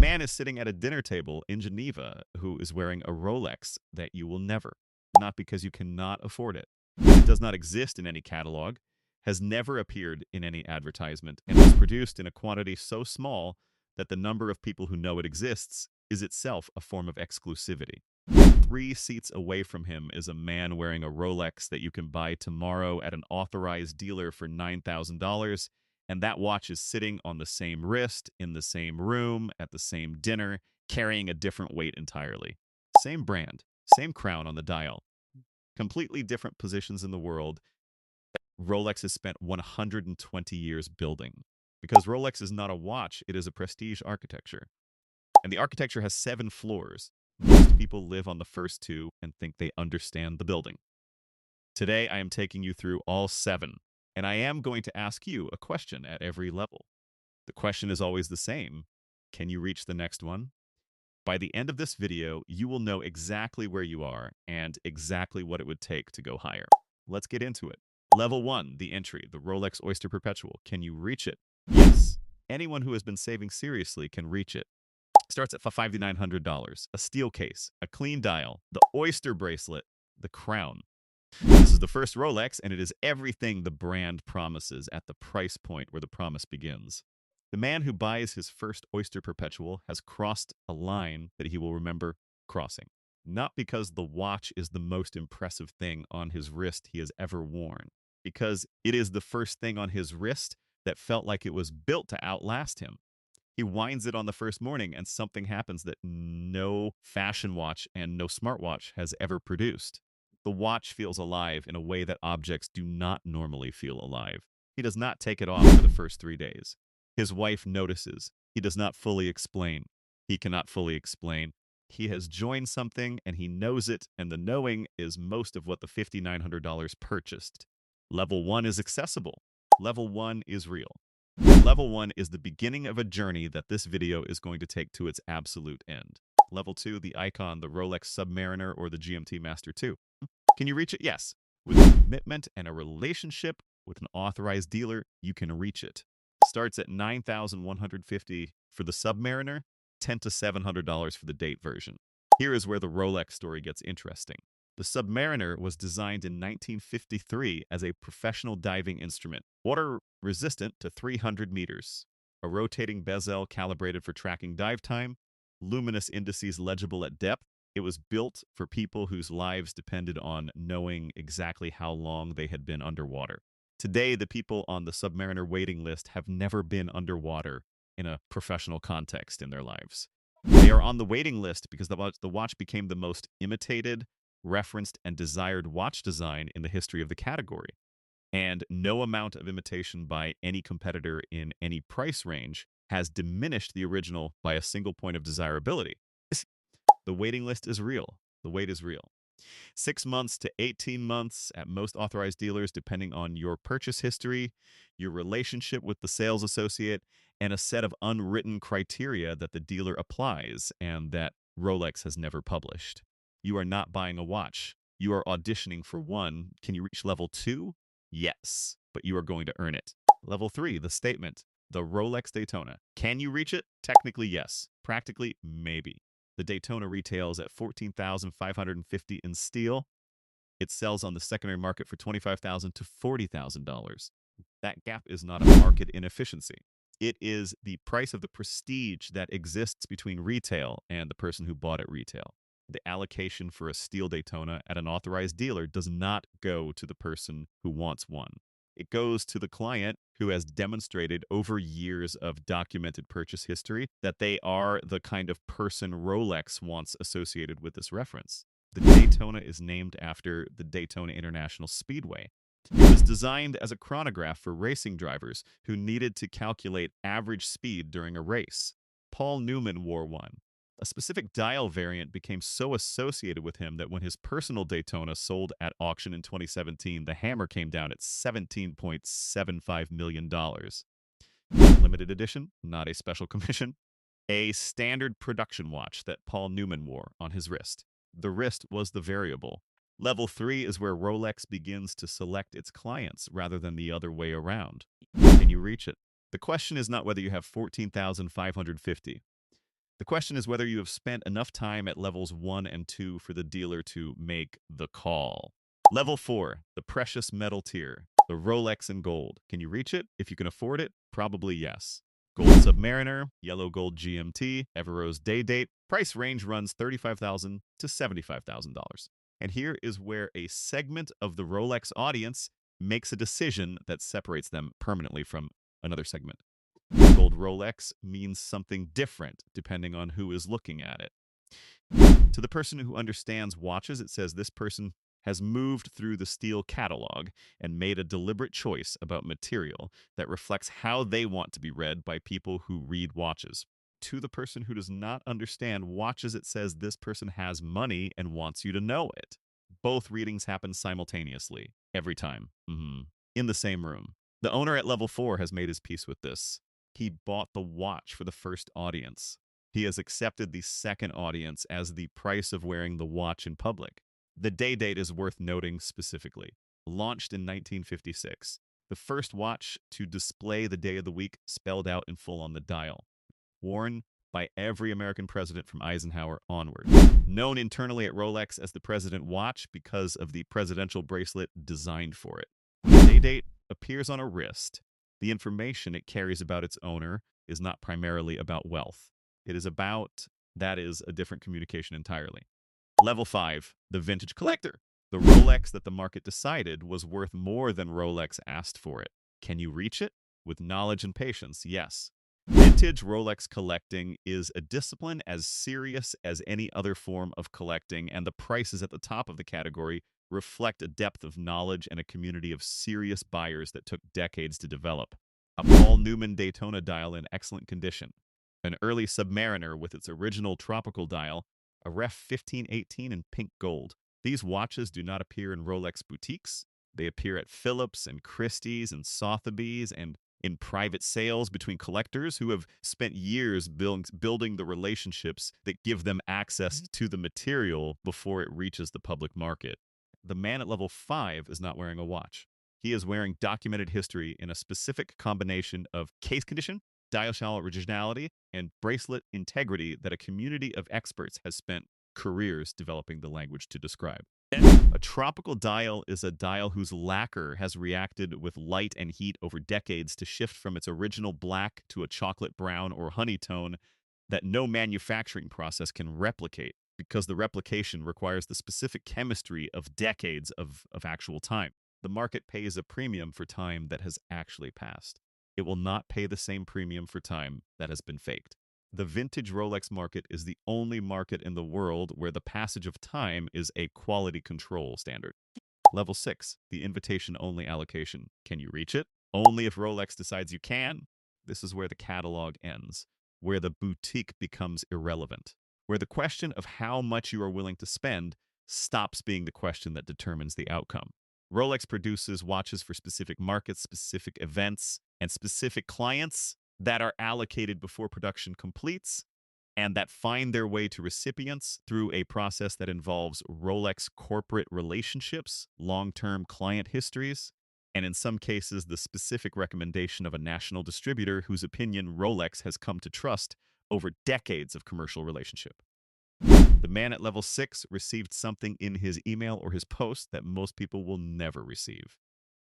man is sitting at a dinner table in Geneva who is wearing a Rolex that you will never, not because you cannot afford it. It does not exist in any catalog, has never appeared in any advertisement, and was produced in a quantity so small that the number of people who know it exists is itself a form of exclusivity. 3 seats away from him is a man wearing a Rolex that you can buy tomorrow at an authorized dealer for $9,000, and that watch is sitting on the same wrist, in the same room, at the same dinner, carrying a different weight entirely. Same brand, same crown on the dial. Completely different positions in the world. Rolex has spent 120 years building. Because Rolex is not a watch, it is a prestige architecture. And the architecture has 7 floors. Most people live on the first 2 and think they understand the building. Today, I am taking you through all 7, and I am going to ask you a question at every level. The question is always the same. Can you reach the next one? By the end of this video, you will know exactly where you are and exactly what it would take to go higher. Let's get into it. Level 1, the entry, the Rolex Oyster Perpetual. Can you reach it? Yes. Anyone who has been saving seriously can reach it. Starts at $5,900. A steel case, a clean dial, the Oyster bracelet, the crown. This is the first Rolex, and it is everything the brand promises at the price point where the promise begins. The man who buys his first Oyster Perpetual has crossed a line that he will remember crossing. Not because the watch is the most impressive thing on his wrist he has ever worn, because it is the first thing on his wrist that felt like it was built to outlast him. He winds it on the first morning, and something happens that no fashion watch and no smartwatch has ever produced. The watch feels alive in a way that objects do not normally feel alive. He does not take it off for the first 3 days. His wife notices. He does not fully explain. He cannot fully explain. He has joined something, and he knows it, and the knowing is most of what the $5,900 purchased. Level 1 is accessible. Level 1 is real. Level 1 is the beginning of a journey that this video is going to take to its absolute end. Level 2, the icon, the Rolex Submariner or the GMT Master 2. Can you reach it? Yes. With a commitment and a relationship with an authorized dealer, you can reach it. Starts at $9,150 for the Submariner, $10 to $700 for the date version. Here is where the Rolex story gets interesting. The Submariner was designed in 1953 as a professional diving instrument, water-resistant to 300 meters, a rotating bezel calibrated for tracking dive time, luminous indices legible at depth. It was built for people whose lives depended on knowing exactly how long they had been underwater. Today, the people on the Submariner waiting list have never been underwater in a professional context in their lives. They are on the waiting list because the watch became the most imitated, referenced, and desired watch design in the history of the category. And no amount of imitation by any competitor in any price range has diminished the original by a single point of desirability. The waiting list is real. The wait is real. 6 months to 18 months at most authorized dealers, depending on your purchase history, your relationship with the sales associate, and a set of unwritten criteria that the dealer applies and that Rolex has never published. You are not buying a watch. You are auditioning for one. Can you reach level 2? Yes, but you are going to earn it. Level 3, the statement, the Rolex Daytona. Can you reach it? Technically, yes. Practically, maybe. The Daytona retails at $14,550 in steel. It sells on the secondary market for $25,000 to $40,000. That gap is not a market inefficiency. It is the price of the prestige that exists between retail and the person who bought it retail. The allocation for a steel Daytona at an authorized dealer does not go to the person who wants one. It goes to the client who has demonstrated over years of documented purchase history that they are the kind of person Rolex wants associated with this reference. The Daytona is named after the Daytona International Speedway. It was designed as a chronograph for racing drivers who needed to calculate average speed during a race. Paul Newman wore one. A specific dial variant became so associated with him that when his personal Daytona sold at auction in 2017, the hammer came down at $17.75 million. Limited edition, not a special commission. A standard production watch that Paul Newman wore on his wrist. The wrist was the variable. Level 3 is where Rolex begins to select its clients rather than the other way around. Can you reach it? The question is not whether you have $14,550. The question is whether you have spent enough time at levels 1 and 2 for the dealer to make the call. Level 4, the precious metal tier, the Rolex in gold. Can you reach it? If you can afford it, probably yes. Gold Submariner, yellow gold GMT, Everose day date. Price range runs $35,000 to $75,000. And here is where a segment of the Rolex audience makes a decision that separates them permanently from another segment. Gold Rolex means something different depending on who is looking at it. To the person who understands watches, it says this person has moved through the steel catalog and made a deliberate choice about material that reflects how they want to be read by people who read watches. To the person who does not understand watches, it says this person has money and wants you to know it. Both readings happen simultaneously, every time, in the same room. The owner at level 4 has made his peace with this. He bought the watch for the first audience. He has accepted the second audience as the price of wearing the watch in public. The day date is worth noting specifically. Launched in 1956, the first watch to display the day of the week spelled out in full on the dial. Worn by every American president from Eisenhower onward. Known internally at Rolex as the President Watch because of the presidential bracelet designed for it. The day date appears on a wrist. The information it carries about its owner is not primarily about wealth. It is about, that is, a different communication entirely. Level 5, the vintage collector. The Rolex that the market decided was worth more than Rolex asked for it. Can you reach it? With knowledge and patience, yes. Vintage Rolex collecting is a discipline as serious as any other form of collecting, and the prices at the top of the category reflect a depth of knowledge and a community of serious buyers that took decades to develop. A Paul Newman Daytona dial in excellent condition. An early Submariner with its original tropical dial, a Ref 1518 in pink gold. These watches do not appear in Rolex boutiques. They appear at Phillips and Christie's and Sotheby's and in private sales between collectors who have spent years building the relationships that give them access to the material before it reaches the public market. The man at level 5 is not wearing a watch. He is wearing documented history in a specific combination of case condition, dial originality, and bracelet integrity that a community of experts has spent careers developing the language to describe. A tropical dial is a dial whose lacquer has reacted with light and heat over decades to shift from its original black to a chocolate brown or honey tone that no manufacturing process can replicate, because the replication requires the specific chemistry of decades of actual time. The market pays a premium for time that has actually passed. It will not pay the same premium for time that has been faked. The vintage Rolex market is the only market in the world where the passage of time is a quality control standard. Level 6, the invitation-only allocation. Can you reach it? Only if Rolex decides you can. This is where the catalog ends, where the boutique becomes irrelevant, where the question of how much you are willing to spend stops being the question that determines the outcome. Rolex produces watches for specific markets, specific events, and specific clients that are allocated before production completes and that find their way to recipients through a process that involves Rolex corporate relationships, long-term client histories, and in some cases, the specific recommendation of a national distributor whose opinion Rolex has come to trust over decades of commercial relationship. The man at level 6 received something in his email or his post that most people will never receive.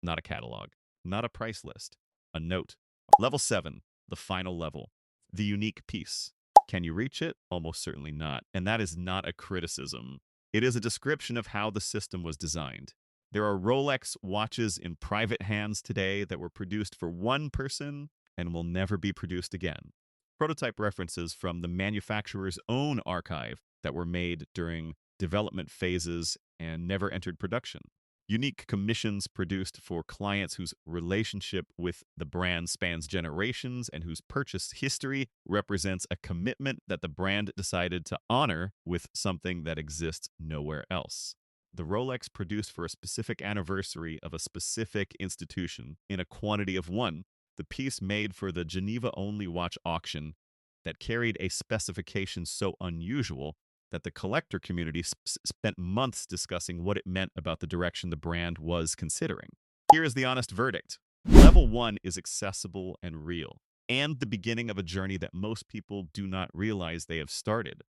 Not a catalog, not a price list, a note. Level 7, the final level, the unique piece. Can you reach it? Almost certainly not. And that is not a criticism. It is a description of how the system was designed. There are Rolex watches in private hands today that were produced for one person and will never be produced again. Prototype references from the manufacturer's own archive that were made during development phases and never entered production. Unique commissions produced for clients whose relationship with the brand spans generations and whose purchase history represents a commitment that the brand decided to honor with something that exists nowhere else. The Rolex produced for a specific anniversary of a specific institution in a quantity of one, the piece made for the Geneva-only watch auction that carried a specification so unusual that the collector community spent months discussing what it meant about the direction the brand was considering. Here is the honest verdict. Level 1 is accessible and real. and the beginning of a journey that most people do not realize they have started.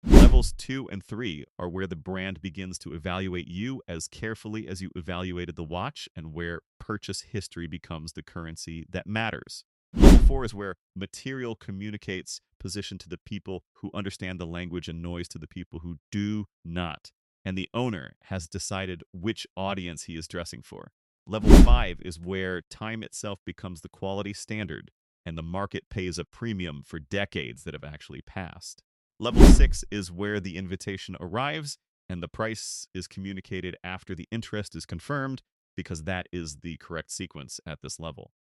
Levels 2 and 3 are where the brand begins to evaluate you as carefully as you evaluated the watch, and where purchase history becomes the currency that matters. Level 4 is where material communicates position to the people who understand the language and noise to the people who do not. And the owner has decided which audience he is dressing for. Level 5 is where time itself becomes the quality standard, and the market pays a premium for decades that have actually passed. Level 6 is where the invitation arrives and the price is communicated after the interest is confirmed, because that is the correct sequence at this level.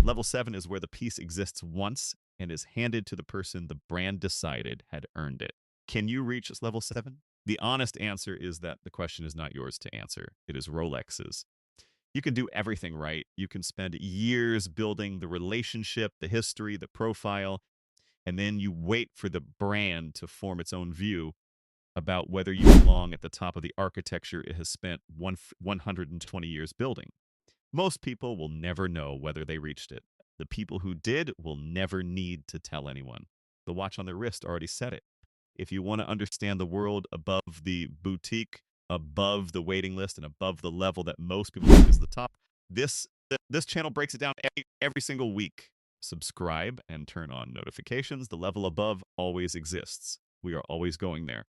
Level 7 is where the piece exists once and is handed to the person the brand decided had earned it. Can you reach level 7? The honest answer is that the question is not yours to answer. It is Rolex's. You can do everything right. You can spend years building the relationship, the history, the profile, and then you wait for the brand to form its own view about whether you belong at the top of the architecture it has spent 120 years building. Most people will never know whether they reached it. The people who did will never need to tell anyone. The watch on their wrist already said it. If you want to understand the world above the boutique, above the waiting list, and above the level that most people think is the top, this this channel breaks it down every single week. Subscribe and turn on notifications. The level above always exists. We are always going there.